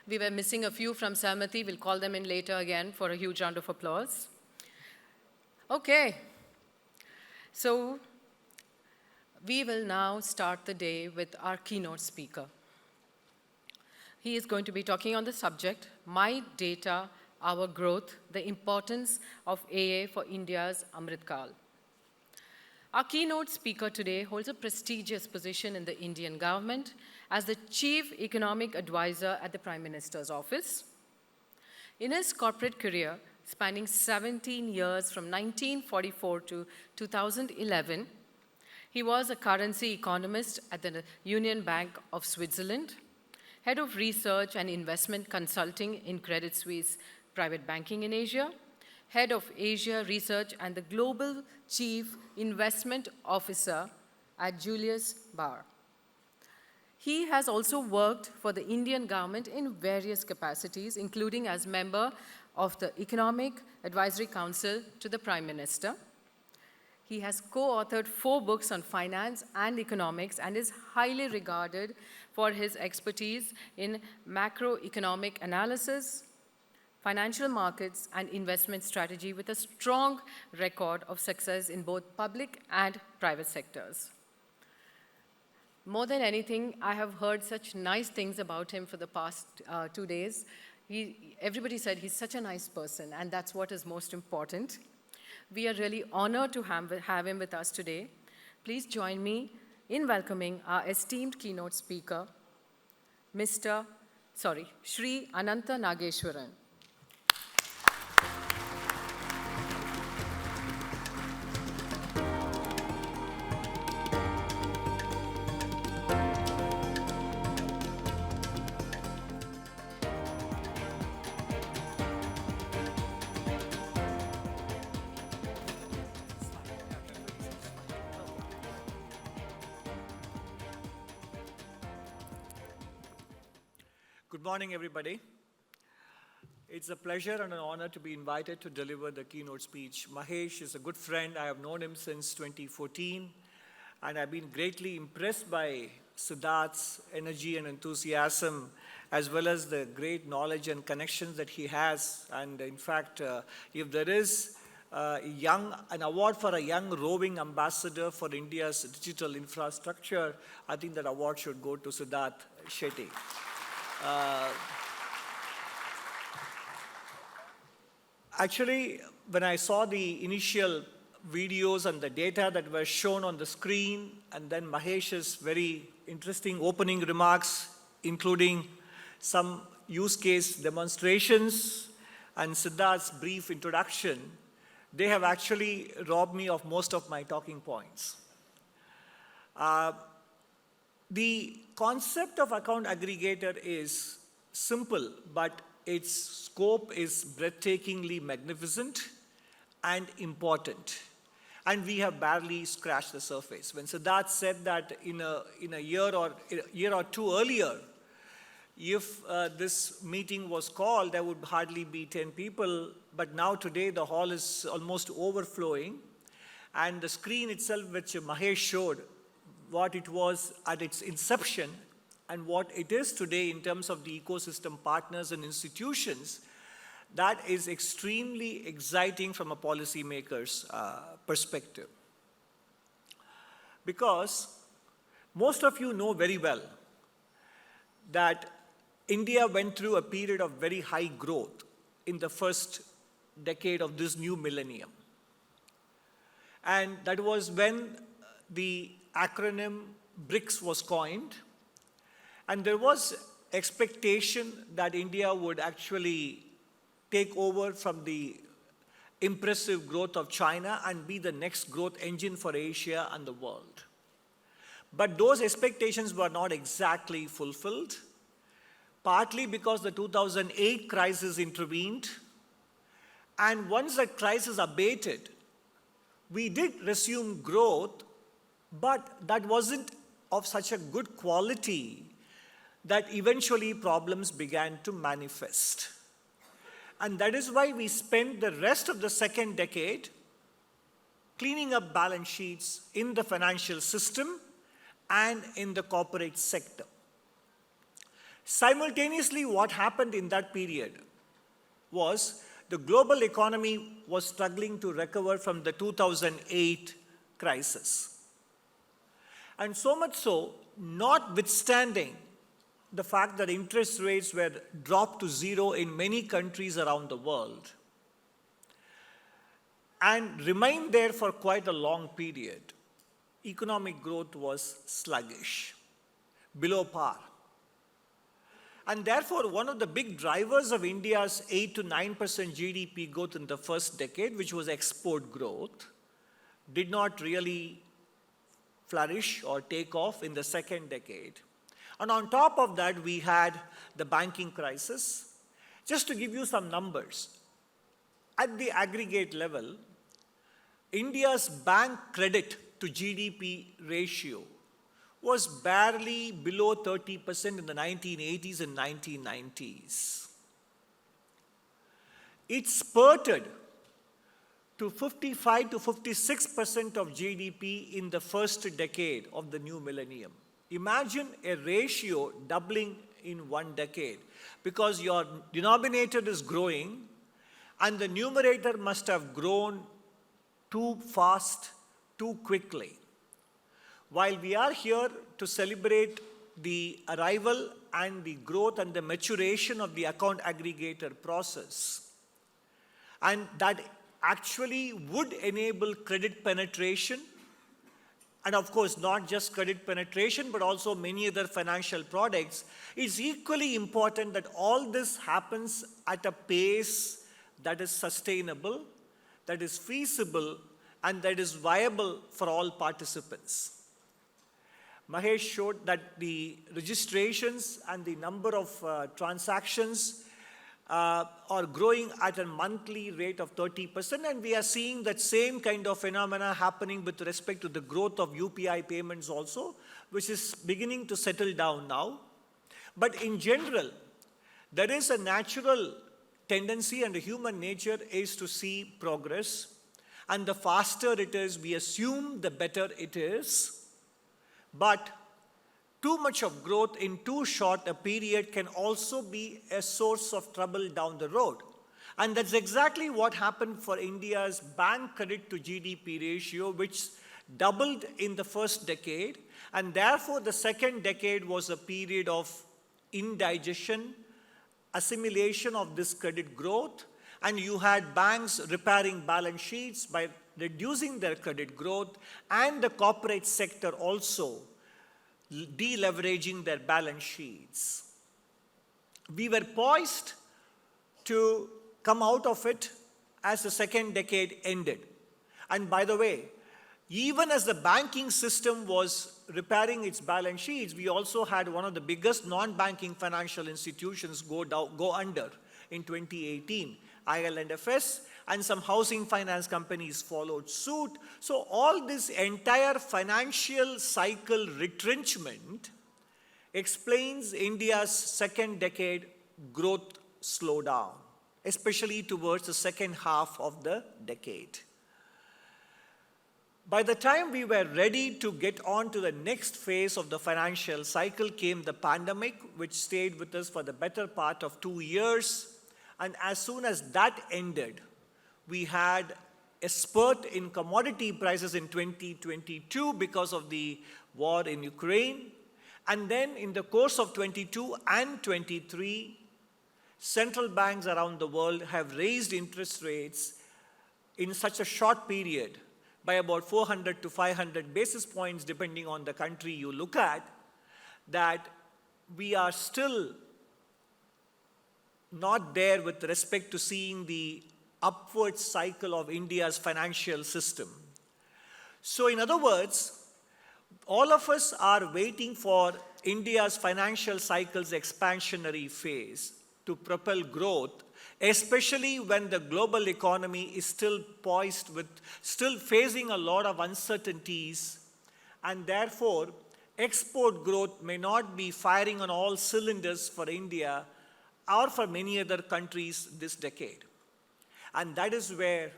We were missing a few from SamvAAd. We'll call them in later again for a huge round of applause. Okay. So we will now start the day with our keynote speaker. He is going to be talking on the subject, My Data, Our Growth, the Importance of AA for India's Amrit Kaal. Our keynote speaker today holds a prestigious position in the Indian government as the Chief Economic Advisor at the Prime Minister's office. In his corporate career, spanning 17 years from 1944 to 2011, he was a currency economist at the Union Bank of Switzerland, head of research and investment consulting in Credit Suisse Private Banking in Asia, head of Asia Research and the Global Chief Investment Officer at Julius Baer. He has also worked for the Indian government in various capacities, including as member of the Economic Advisory Council to the Prime Minister. He has co-authored 4 books on finance and economics and is highly regarded for his expertise in macroeconomic analysis, financial markets, and investment strategy with a strong record of success in both public and private sectors. More than anything, I have heard such nice things about him for the past 2 days. Everybody said he's such a nice person, and that's what is most important. We are really honored to have him with us today. Please join me in welcoming our esteemed keynote speaker, Shri Anantha Nageswaran. Good morning, everybody. It's a pleasure and an honor to be invited to deliver the keynote speech. Mahesh is a good friend. I have known him since 2014, and I've been greatly impressed by SamvAAd's energy and enthusiasm, as well as the great knowledge and connections that he has. And in fact, if there is an award for a young roving ambassador for India's digital infrastructure, I think that award should go to SamvAAd Shetty. Actually, when I saw the initial videos and the data that were shown on the screen, and then Mahesh's very interesting opening remarks, including some use case demonstrations and SamvAAd's brief introduction, they have actually robbed me of most of my talking points. The concept of account aggregator is simple, but its scope is breathtakingly magnificent and important. And we have barely scratched the surface. When SamvAAd said that in a year or two earlier, if this meeting was called, there would hardly be 10 people. But now today, the hall is almost overflowing. And the screen itself, which Mahesh showed, what it was at its inception and what it is today in terms of the ecosystem partners and institutions, that is extremely exciting from a policymaker's perspective. Because most of you know very well that India went through a period of very high growth in the first decade of this new millennium. And that was when the acronym BRICS was coined, and there was expectation that India would actually take over from the impressive growth of China and be the next growth engine for Asia and the world. But those expectations were not exactly fulfilled, partly because the 2008 crisis intervened, and once that crisis abated, we did resume growth, but that wasn't of such a good quality that eventually problems began to manifest. And that is why we spent the rest of the second decade cleaning up balance sheets in the financial system and in the corporate sector. Simultaneously, what happened in that period was the global economy was struggling to recover from the 2008 crisis. And so much so, notwithstanding the fact that interest rates were dropped to zero in many countries around the world and remained there for quite a long period, economic growth was sluggish, below par. And therefore, one of the big drivers of India's 8 to 9% GDP growth in the first decade, which was export growth, did not really flourish or take off in the second decade. And on top of that, we had the banking crisis. Just to give you some numbers, at the aggregate level, India's bank credit to GDP ratio was barely below 30% in the 1980s and 1990s. It spurted to 55 to 56% of GDP in the first decade of the new millennium. Imagine a ratio doubling in one decade, because your denominator is growing and the numerator must have grown too fast, too quickly. While we are here to celebrate the arrival and the growth and the maturation of the account aggregator process, and that actually would enable credit penetration, and of course not just credit penetration but also many other financial products, it's equally important that all this happens at a pace that is sustainable, that is feasible, and that is viable for all participants. Mahesh showed that the registrations and the number of transactions are growing at a monthly rate of 30%, and we are seeing that same kind of phenomena happening with respect to the growth of UPI payments also, which is beginning to settle down now. But in general, there is a natural tendency, and the human nature is to see progress, and the faster it is, we assume, the better it is. But too much of growth in too short a period can also be a source of trouble down the road. And that's exactly what happened for India's bank credit to GDP ratio, which doubled in the first decade. And therefore, the second decade was a period of indigestion, assimilation of this credit growth. And you had banks repairing balance sheets by reducing their credit growth, and the corporate sector also deleveraging their balance sheets. We were poised to come out of it as the second decade ended. And by the way, even as the banking system was repairing its balance sheets, we also had one of the biggest non-banking financial institutions go under in 2018, IL&FS, and some housing finance companies followed suit. So all this entire financial cycle retrenchment explains India's second decade growth slowdown, especially towards the second half of the decade. By the time we were ready to get on to the next phase of the financial cycle came the pandemic, which stayed with us for the better part of 2 years. And as soon as that ended, we had a spurt in commodity prices in 2022 because of the war in Ukraine. And then in the course of 22 and 23, central banks around the world have raised interest rates in such a short period by about 400 to 500 basis points, depending on the country you look at, that we are still not there with respect to seeing the upward cycle of India's financial system. So in other words, all of us are waiting for India's financial cycle's expansionary phase to propel growth, especially when the global economy is still poised with, still facing a lot of uncertainties, and therefore export growth may not be firing on all cylinders for India or for many other countries this decade. And that is where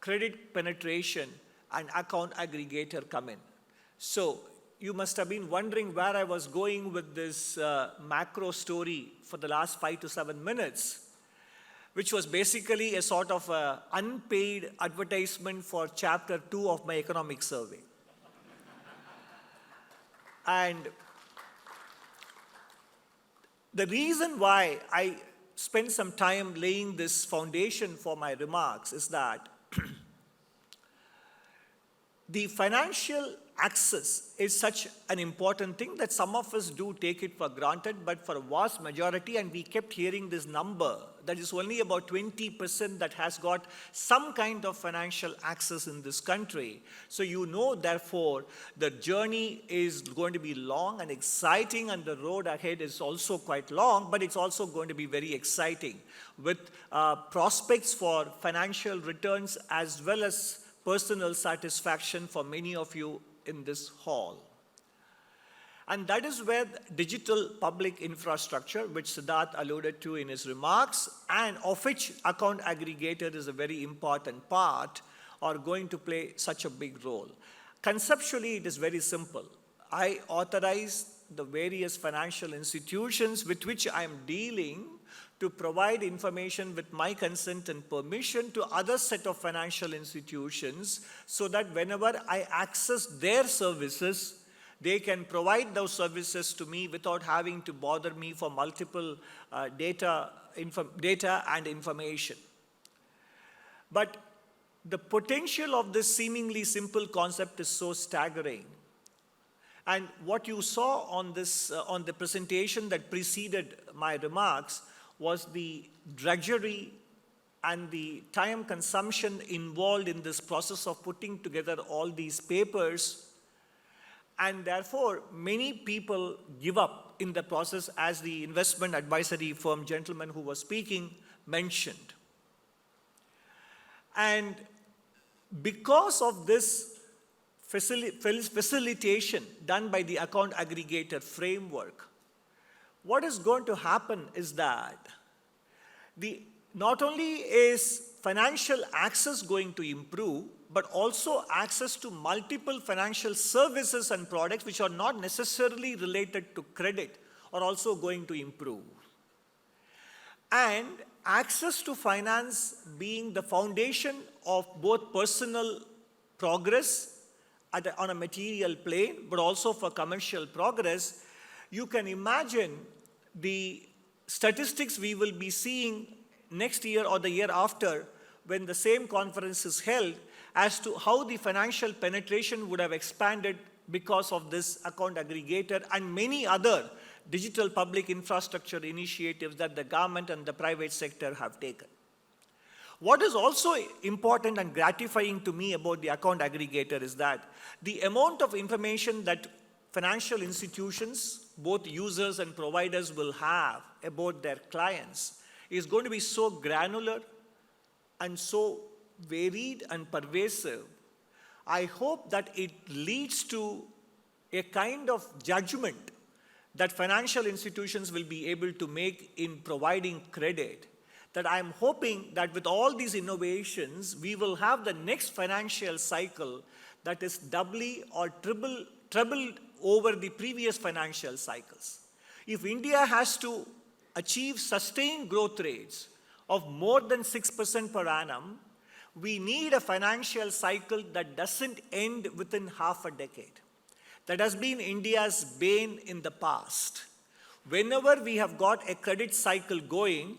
credit penetration and account aggregator come in. So you must have been wondering where I was going with this macro story for the last 5 to 7 minutes, which was basically a sort of unpaid advertisement for chapter 2 of my economic survey. And the reason why I spent some time laying this foundation for my remarks is that the financial access is such an important thing that some of us do take it for granted, but for a vast majority, and we kept hearing this number, that is only about 20% that has got some kind of financial access in this country. So you know, therefore, the journey is going to be long and exciting, and the road ahead is also quite long, but it's also going to be very exciting with prospects for financial returns as well as personal satisfaction for many of you in this hall. And that is where digital public infrastructure, which SamvAAd alluded to in his remarks, and of which account aggregator is a very important part, are going to play such a big role. Conceptually, it is very simple. I authorize the various financial institutions with which I am dealing to provide information with my consent and permission to other set of financial institutions, so that whenever I access their services, they can provide those services to me without having to bother me for multiple data and information. But the potential of this seemingly simple concept is so staggering. And what you saw on this, on the presentation that preceded my remarks, was the drudgery and the time consumption involved in this process of putting together all these papers. And therefore, many people give up in the process, as the investment advisory firm gentleman who was speaking mentioned. And because of this facilitation done by the account aggregator framework, what is going to happen is that not only is financial access going to improve, but also access to multiple financial services and products which are not necessarily related to credit are also going to improve. And access to finance being the foundation of both personal progress on a material plane, but also for commercial progress, you can imagine the statistics we will be seeing next year or the year after when the same conference is held, as to how the financial penetration would have expanded because of this account aggregator and many other digital public infrastructure initiatives that the government and the private sector have taken. What is also important and gratifying to me about the account aggregator is that the amount of information that financial institutions, both users and providers, will have about their clients is going to be so granular and so varied and pervasive. I hope that it leads to a kind of judgment that financial institutions will be able to make in providing credit, that I'm hoping that with all these innovations, we will have the next financial cycle that is doubly or trebled over the previous financial cycles. If India has to achieve sustained growth rates of more than 6% per annum, we need a financial cycle that doesn't end within half a decade. That has been India's bane in the past. Whenever we have got a credit cycle going,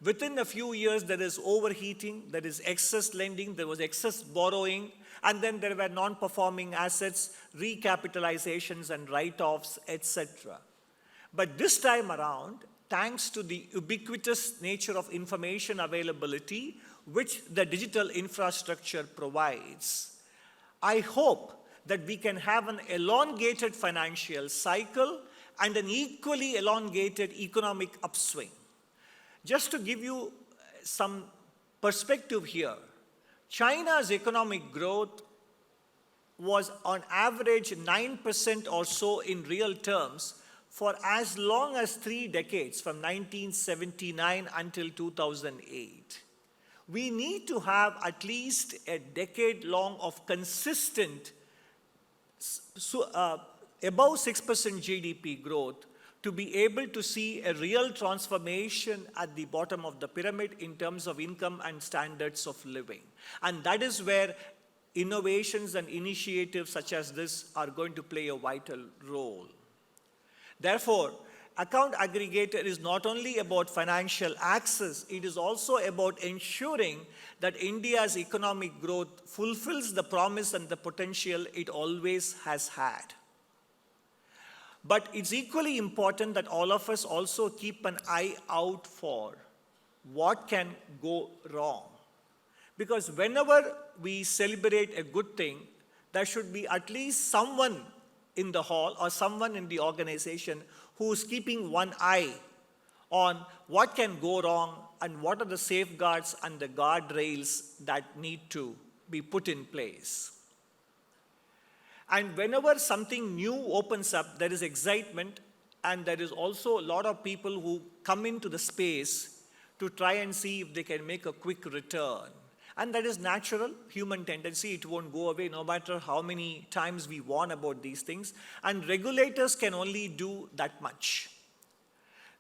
within a few years there is overheating, there is excess lending, there was excess borrowing, and then there were non-performing assets, recapitalizations and write-offs, etc. But this time around, thanks to the ubiquitous nature of information availability, which the digital infrastructure provides, I hope that we can have an elongated financial cycle and an equally elongated economic upswing. Just to give you some perspective here, China's economic growth was on average 9% or so in real terms for as long as 3 decades, from 1979 until 2008. We need to have at least a decade long of consistent above 6% GDP growth to be able to see a real transformation at the bottom of the pyramid in terms of income and standards of living. And that is where innovations and initiatives such as this are going to play a vital role. Therefore, Account Aggregator is not only about financial access, it is also about ensuring that India's economic growth fulfills the promise and the potential it always has had. But it's equally important that all of us also keep an eye out for what can go wrong. Because whenever we celebrate a good thing, there should be at least someone in the hall or someone in the organization who's keeping one eye on what can go wrong and what are the safeguards and the guardrails that need to be put in place. And whenever something new opens up, there is excitement, and there is also a lot of people who come into the space to try and see if they can make a quick return. And that is natural, human tendency. It won't go away no matter how many times we warn about these things. And regulators can only do that much.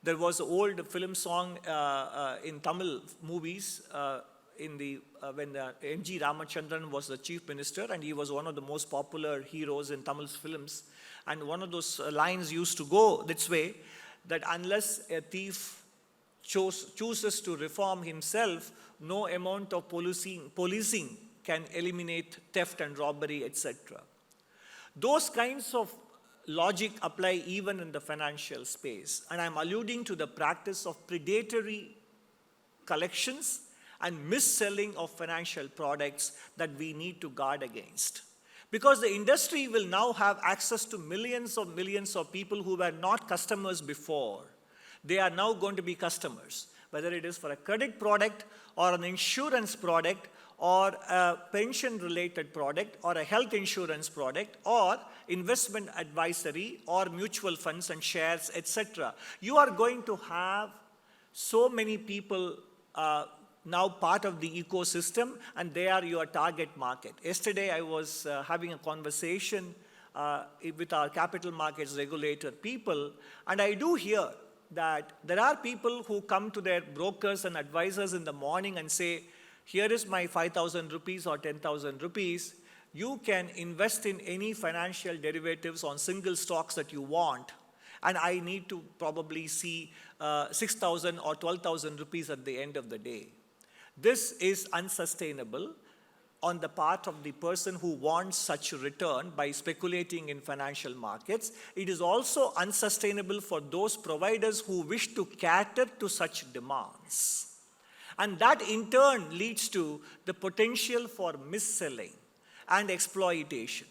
There was an old film song in Tamil movies when M.G. Ramachandran was the chief minister, and he was one of the most popular heroes in Tamil films. And one of those lines used to go this way, that unless a thief chooses to reform himself, no amount of policing can eliminate theft and robbery, etc. Those kinds of logic apply even in the financial space. And I'm alluding to the practice of predatory collections and mis-selling of financial products that we need to guard against. Because the industry will now have access to millions of people who were not customers before. They are now going to be customers, whether it is for a credit product or an insurance product or a pension-related product or a health insurance product or investment advisory or mutual funds and shares, etc. You are going to have so many people now part of the ecosystem, and they are your target market. Yesterday, I was having a conversation with our capital markets regulator people, and I do hear that there are people who come to their brokers and advisors in the morning and say, here is my 5,000 rupees or 10,000 rupees. You can invest in any financial derivatives on single stocks that you want, and I need to probably see 6,000 or 12,000 rupees at the end of the day. This is unsustainable on the part of the person who wants such a return by speculating in financial markets. It is also unsustainable for those providers who wish to cater to such demands. And that in turn leads to the potential for mis-selling and exploitation.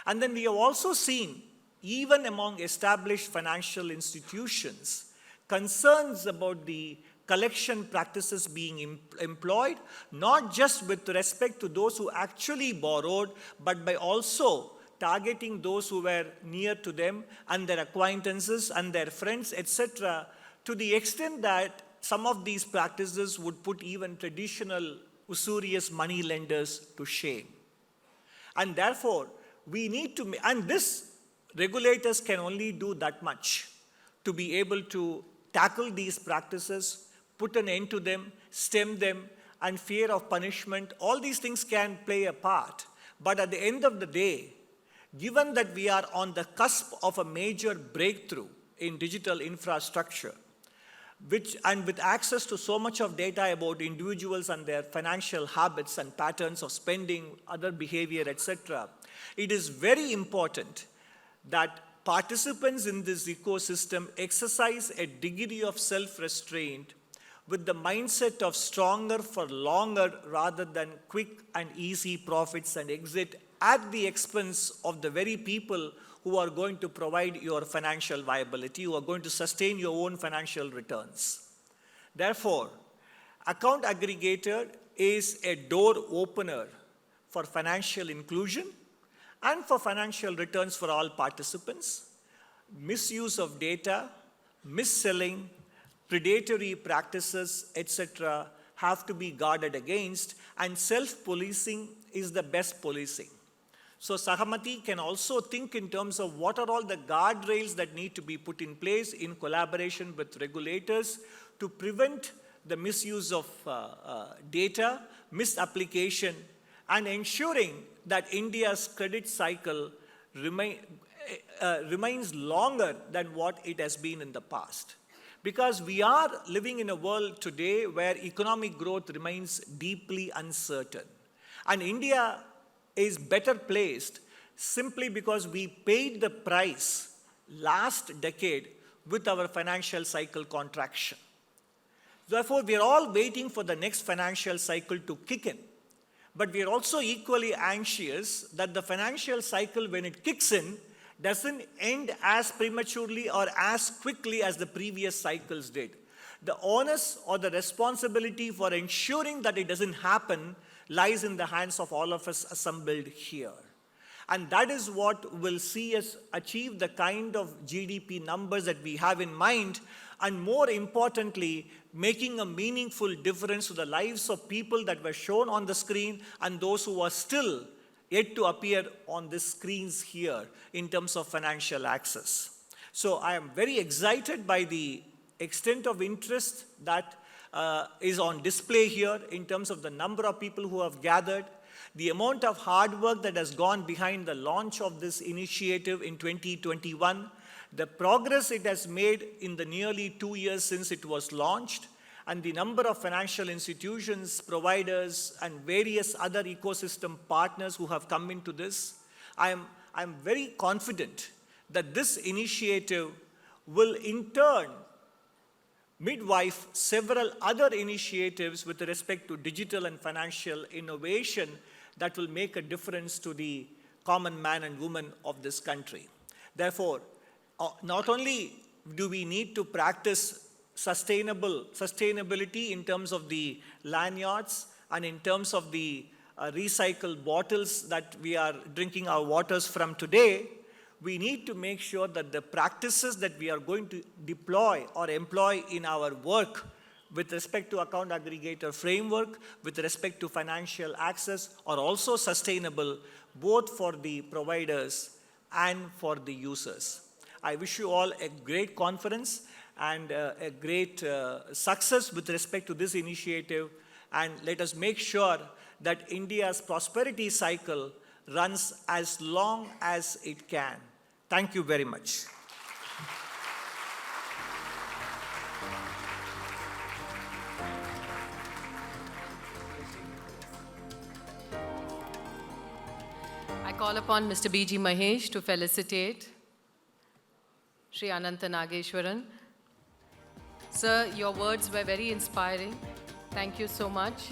And then we have also seen, even among established financial institutions, concerns about the collection practices being employed, not just with respect to those who actually borrowed, but by also targeting those who were near to them and their acquaintances and their friends, etc., to the extent that some of these practices would put even traditional usurious money lenders to shame. And therefore, we need to, and this regulators can only do that much to be able to tackle these practices, put an end to them, stem them, and fear of punishment. All these things can play a part. But at the end of the day, given that we are on the cusp of a major breakthrough in digital infrastructure, and with access to so much of data about individuals and their financial habits and patterns of spending, other behavior, etc., it is very important that participants in this ecosystem exercise a degree of self-restraint with the mindset of stronger for longer rather than quick and easy profits and exit at the expense of the very people who are going to provide your financial viability, who are going to sustain your own financial returns. Therefore, Account Aggregator is a door opener for financial inclusion and for financial returns for all participants. Misuse of data, mis-selling, predatory practices, etc., have to be guarded against, and self-policing is the best policing. So Sahamati can also think in terms of what are all the guardrails that need to be put in place in collaboration with regulators to prevent the misuse of data, misapplication, and ensuring that India's credit cycle remains longer than what it has been in the past. Because we are living in a world today where economic growth remains deeply uncertain. And India is better placed simply because we paid the price last decade with our financial cycle contraction. Therefore, we are all waiting for the next financial cycle to kick in. But we are also equally anxious that the financial cycle, when it kicks in, doesn't end as prematurely or as quickly as the previous cycles did. The onus or the responsibility for ensuring that it doesn't happen lies in the hands of all of us assembled here. And that is what will see us achieve the kind of GDP numbers that we have in mind, and more importantly, making a meaningful difference to the lives of people that were shown on the screen and those who are still yet to appear on the screens here in terms of financial access. So I am very excited by the extent of interest that is on display here in terms of the number of people who have gathered, the amount of hard work that has gone behind the launch of this initiative in 2021, the progress it has made in the nearly 2 years since it was launched, and the number of financial institutions, providers, and various other ecosystem partners who have come into this. I'm very confident that this initiative will in turn midwife several other initiatives with respect to digital and financial innovation that will make a difference to the common man and woman of this country. Therefore, not only do we need to practice sustainability in terms of the lanyards and in terms of the recycled bottles that we are drinking our waters from today, we need to make sure that the practices that we are going to deploy or employ in our work with respect to account aggregator framework, with respect to financial access, are also sustainable both for the providers and for the users. I wish you all a great conference and a great success with respect to this initiative, and let us make sure that India's prosperity cycle runs as long as it can. Thank you very much. I call upon Mr. B.G. Mahesh to felicitate Dr Anantha Nageswaran. Sir, your words were very inspiring. Thank you so much.